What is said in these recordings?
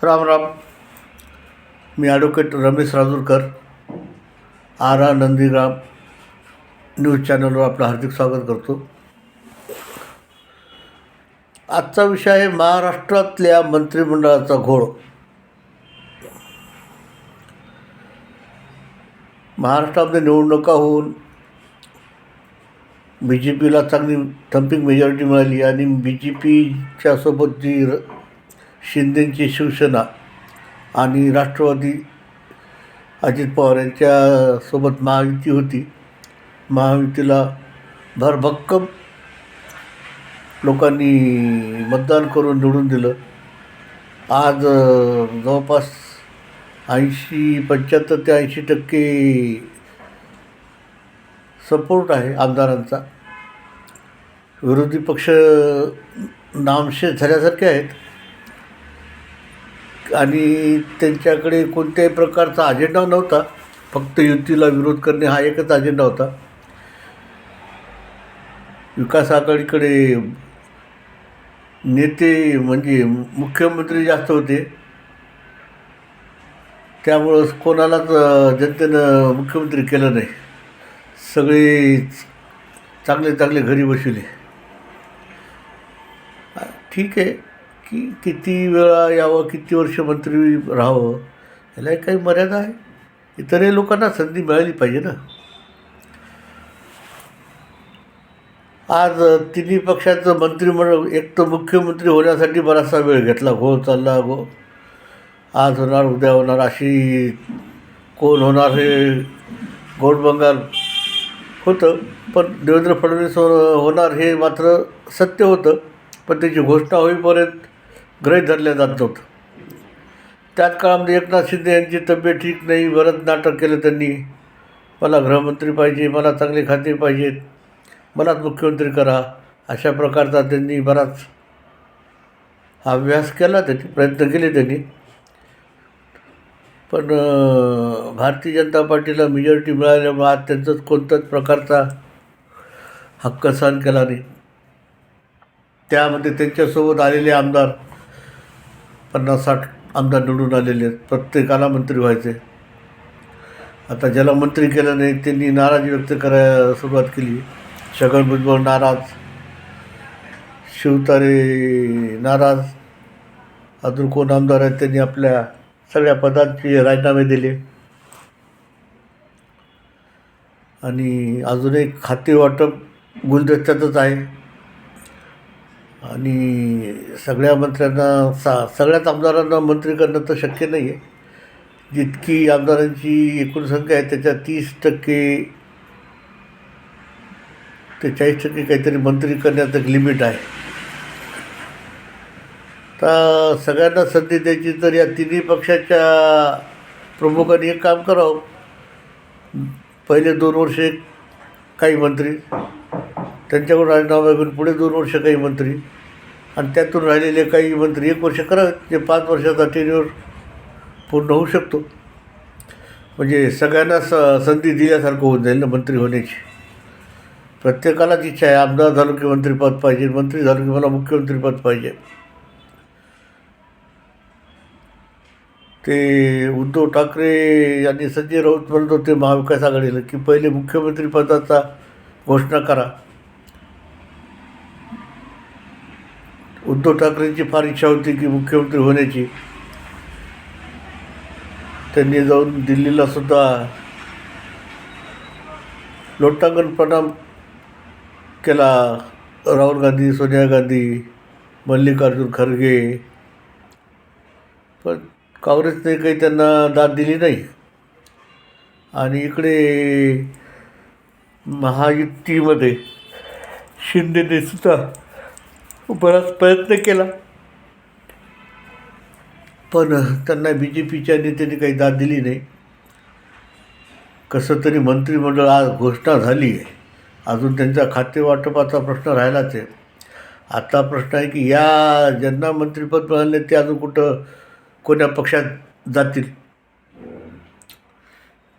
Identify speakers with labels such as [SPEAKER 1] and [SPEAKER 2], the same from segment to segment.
[SPEAKER 1] राम राम. मी advocate Ramesh Rajurkar, आरा Nandigram news चॅनलवर आपलं हार्दिक स्वागत करतो. आजचा विषय आहे महाराष्ट्रातल्या मंत्रिमंडळाचा घोळ. महाराष्ट्रामध्ये निवडणुका होऊन बी जे पीला चांगली थम्पिंग मेजॉरिटी मिळाली आणि बी जे पीच्या सोबत जी शिंदेची शिवसेना आणि राष्ट्रवादी अजित पवार यांच्यासोबत महायुती होती. महायुतीला भरभक्कम लोकांनी मतदान करून निवडून दिलं. आज जवळपास 75 ते 80% सपोर्ट आहे आमदारांचा. विरोधी पक्ष नामशेष झाल्यासारखे आहेत आणि त्यांच्याकडे कोणत्याही प्रकारचा अजेंडा नव्हता. फक्त युतीला विरोध करणे हा एकच अजेंडा होता. विकास आघाडीकडे नेते म्हणजे मुख्यमंत्री जास्त होते, त्यामुळं कोणालाच जनतेनं मुख्यमंत्री केलं नाही. सगळे चांगले घरी बसले. ठीक आहे की किती वेळा यावं, किती वर्ष मंत्री राहावं, याला काही मर्यादा आहे. इतरही लोकांना संधी मिळाली पाहिजे ना. आज तिन्ही पक्षाचं मंत्रिमंडळ, एक तर मुख्यमंत्री होण्यासाठी बराचसा वेळ घेतला. घोळ चालला. आज होणार, उद्या होणार, अशी कोण होणार हे गोडबंगाल होतं. पण देवेंद्र फडणवीस होणार हे मात्र सत्य होतं. पण त्याची घोषणा होईपर्यंत गृहीत धरल्या जात नव्हतं. त्याच काळामध्ये एकनाथ शिंदे यांची तब्येत ठीक नाही. बरंच नाटक केलं त्यांनी. मला गृहमंत्री पाहिजे, मला चांगले खाते पाहिजेत, मलाच मुख्यमंत्री करा, अशा प्रकारचा त्यांनी बराच अभ्यास केला. त्यांनी प्रयत्न केले त्यांनी. पण भारतीय जनता पार्टीला मेजॉरिटी मिळाल्यामुळे आज त्यांचाच कोणत्याच प्रकारचा हक्क सहन केला नाही. त्यामध्ये त्यांच्यासोबत आलेले आमदार 50-60 आमदार निवडून आलेले आहेत. प्रत्येकाला मंत्री व्हायचे. आता ज्याला मंत्री केलं नाही त्यांनी नाराजी व्यक्त करायला सुरुवात केली. छगन भुजबळ नाराज, शिवतारे नाराज, अजून कोण आमदार आहेत त्यांनी आपल्या सगळ्या पदांचे राजीनामे दिले. आणि अजून एक खाते वाटप गुलदस्त्यातच आहे. आणि सगळ्या मंत्र्यांना सगळ्याच आमदारांना मंत्री करणं तर शक्य नाही आहे. जितकी आमदारांची एकूण संख्या आहे त्याच्या 30% ते 40% काहीतरी मंत्री करण्याचं एक लिमिट आहे. तर सगळ्यांना संधी द्यायची तर या तिन्ही पक्षाच्या प्रमुखांनी एक काम करावं. पहिले 2 वर्षे काही मंत्री, त्यांच्याकडून राजीनामा घेऊन पुढे 2 वर्ष काही मंत्री, आणि त्यातून राहिलेले काही मंत्री 1 वर्ष करावेत, जे 5 वर्षाचा टेन्युअर पूर्ण होऊ शकतो. म्हणजे सगळ्यांना संधी दिल्यासारखं होऊन जाईल ना मंत्री होण्याची. प्रत्येकालाच इच्छा आहे, आमदार झालो की मंत्रिपद पाहिजे, मंत्री झालो की मला मुख्यमंत्रीपद पाहिजे. ते उद्धव ठाकरे यांनी संजय राऊत म्हणत होते महाविकास आघाडीला की पहिले मुख्यमंत्रीपदाचा घोषणा करा. उद्धव ठाकरेंची फार इच्छा होती की मुख्यमंत्री होण्याची. त्यांनी जाऊन दिल्लीला सुद्धा लोटांगण प्रणाम केला. राहुल गांधी, सोनिया गांधी, मल्लिकार्जुन खरगे. पण काँग्रेसने काही त्यांना दाद दिली नाही. आणि इकडे महायुतीमध्ये शिंदेने सुद्धा बराच प्रयत्न केला, पण त्यांना बी जे पीच्या नेत्यांनी काही दाद दिली नाही. कसं तरी मंत्रिमंडळ आज घोषणा झाली आहे. अजून त्यांचा खातेवाटपाचा प्रश्न राहिलाच आहे. आता प्रश्न आहे की या ज्यांना मंत्रिपद मिळाले ते अजून कुठं कोण्या पक्षात जातील.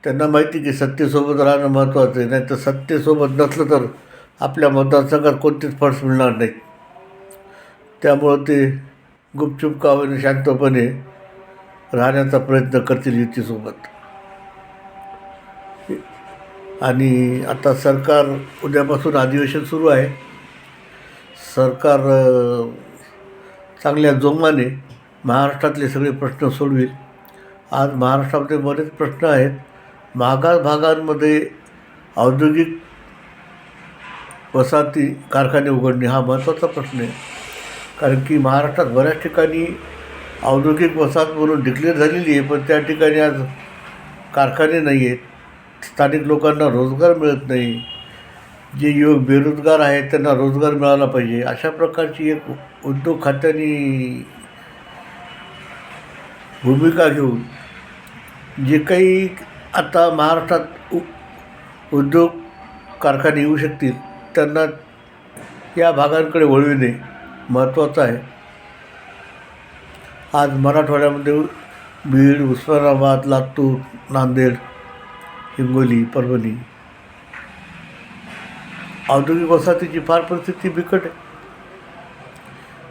[SPEAKER 1] त्यांना माहिती की सत्तेसोबत राहणं महत्त्वाचं आहे. नाही तर सत्तेसोबत नसलं तर आपल्या मतदारसंघात कोणतेच फंड्स मिळणार नाहीत. त्यामुळं ते गुपचूप का होईना शांतपणे राहण्याचा प्रयत्न करतील युतीसोबत. आणि आता सरकार उद्यापासून अधिवेशन सुरू आहे. सरकार चांगल्या जोमाने महाराष्ट्रातले सगळे प्रश्न सोडवेल. आज महाराष्ट्रामध्ये बरेच प्रश्न आहेत. मागास भागांमध्ये औद्योगिक वसाहती कारखाने उघडणे हा महत्त्वाचा प्रश्न आहे. कारण की महाराष्ट्रात बऱ्याच ठिकाणी औद्योगिक वसाहत म्हणून डिक्लेअर झालेली आहे, पण त्या ठिकाणी आज कारखाने नाही आहेत. स्थानिक लोकांना रोजगार मिळत नाही. जे युवक बेरोजगार आहेत त्यांना रोजगार मिळाला पाहिजे. अशा प्रकारची एक उद्योग खात्याने भूमिका घेऊन जे काही आता महाराष्ट्रात उद्योग कारखाने येऊ शकतील त्यांना या भागांकडे वळविणे महत्त्वाचं आहे. आज मराठवाड्यामध्ये बीड, उस्मानाबाद, लातूर, नांदेड, हिंगोली, परभणी औद्योगिक वसाहतीची फार परिस्थिती बिकट आहे.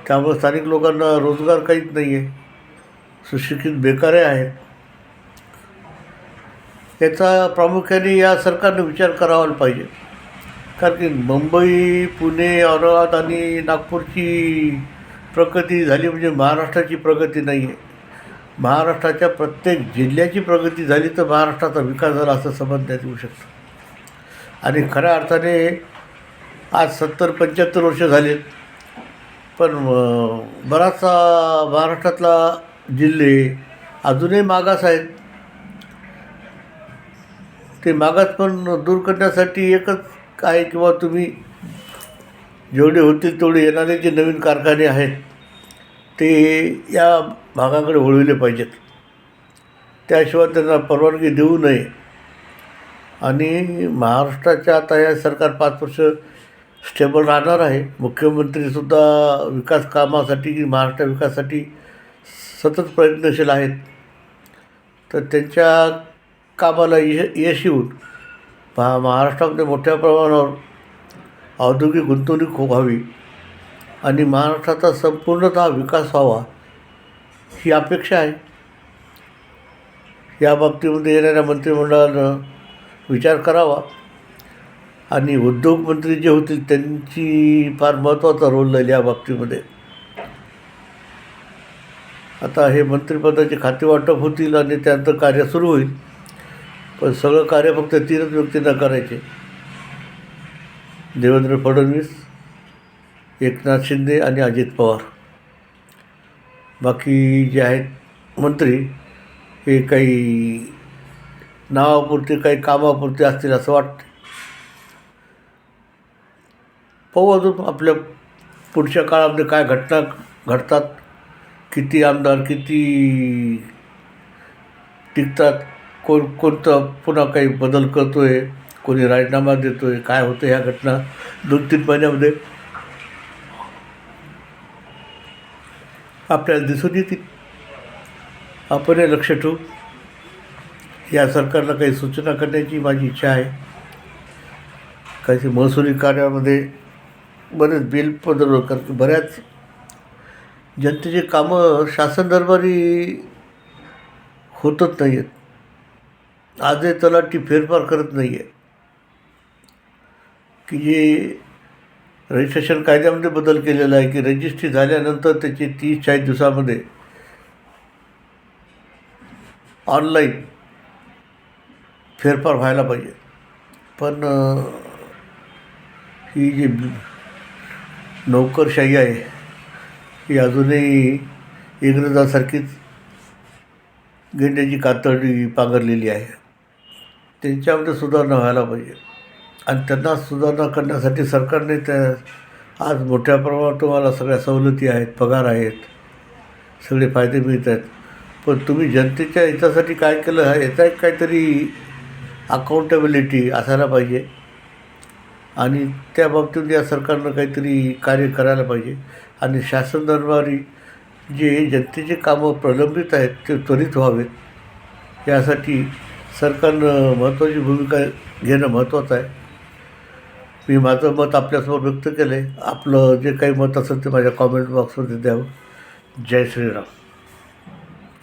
[SPEAKER 1] त्यामुळे स्थानिक लोकांना रोजगार काहीच नाही आहे. सुशिक्षित बेकारी आहेत. याचा प्रामुख्याने या सरकारने विचार करावा पाहिजे. कारण की मुंबई, पुणे, औरंगाबाद आणि नागपूरची प्रगती झाली म्हणजे महाराष्ट्राची प्रगती नाही आहे. महाराष्ट्राच्या प्रत्येक जिल्ह्याची प्रगती झाली तर महाराष्ट्राचा विकास झाला असं समजण्यात येऊ शकतं. आणि खऱ्या अर्थाने आज 70-75 वर्ष झालेत, पण बराचसा महाराष्ट्रातला जिल्हे अजूनही मागास आहेत. ते मागास पण दूर करण्यासाठी एकच आहे किंवा तुम्ही जेवढे होतील तेवढे येणारे जे नवीन कारखाने आहेत ते या भागाकडे वळविले पाहिजेत. त्याशिवाय त्यांना परवानगी देऊ नये. आणि महाराष्ट्राच्या आता या सरकार 5 वर्ष स्टेबल राहणार आहे. मुख्यमंत्रीसुद्धा विकास कामासाठी, महाराष्ट्र विकासासाठी सतत प्रयत्नशील आहेत. तर त्यांच्या कामाला यश येऊन महाराष्ट्रामध्ये मोठ्या प्रमाणावर औद्योगिक गुंतवणूक व्हावी आणि महाराष्ट्राचा संपूर्णतः विकास व्हावा ही अपेक्षा आहे. या बाबतीमध्ये येणाऱ्या मंत्रिमंडळानं विचार करावा आणि उद्योगमंत्री जे होतील त्यांची फार महत्त्वाचा रोल राहील या बाबतीमध्ये. आता हे मंत्रिपदाचे खाते वाटप होतील आणि त्यानंतर कार्य सुरू होईल. पण सगळं कार्य फक्त 3च व्यक्तींना करायचे: देवेंद्र फडणवीस, एकनाथ शिंदे आणि अजित पवार. बाकी जे आहेत मंत्री हे काही नावापुरते, काही कामापुरते असतील असं वाटतं. पाहू अजून आपल्या पुढच्या काळामध्ये काय घटना घडतात, किती आमदार किती टिकतात, कोणतं पुन्हा काही बदल करतो आहे, कोणी राजीनामा देतो आहे, काय होतं ह्या घटना 2-3 महिन्यामध्ये आपल्याला दिसून येतील. आपण हे लक्ष ठेवू. या सरकारला काही सूचना करण्याची माझी इच्छा आहे. काही महसुली कार्यामध्ये बरेच बिल बदल, कारण बऱ्याच जनतेची कामं शासन दरबारी होतच नाही आहेत. आजही तलाठी फेरफार करत नाही आहे की जे रजिस्ट्रेशन कायद्यामध्ये बदल केलेला आहे की रजिस्ट्री झाल्यानंतर त्याची 30-40 दिवसामध्ये ऑनलाईन फेरफार व्हायला पाहिजे. पण ही जी नोकरशाही आहे ही अजूनही इंग्रजासारखीच गेंड्याची कातडी पांघरलेली आहे. त्यांच्यामध्ये सुधारणा व्हायला पाहिजे आणि त्यांना सुधारणा करण्यासाठी सरकारने आज मोठ्या प्रमाणात तुम्हाला सगळ्या सवलती आहेत, पगार आहेत, सगळे फायदे मिळत आहेत. पण तुम्ही जनतेच्या हितासाठी काय केलं आहे याचा एक काहीतरी अकाउंटेबिलिटी असायला पाहिजे आणि त्या बाबतीत या सरकारनं काहीतरी कार्य करायला पाहिजे. आणि शासन दरबारी जे जनतेचे कामं प्रलंबित आहेत ते त्वरित व्हावेत यासाठी सरकारनं महत्त्वाची भूमिका घेणं महत्त्वाचं आहे. मी माझं मत आपल्यासमोर व्यक्त केलं आहे. आपलं जे काही मत असेल ते माझ्या कॉमेंट बॉक्समध्ये द्यावं. जय श्रीराम.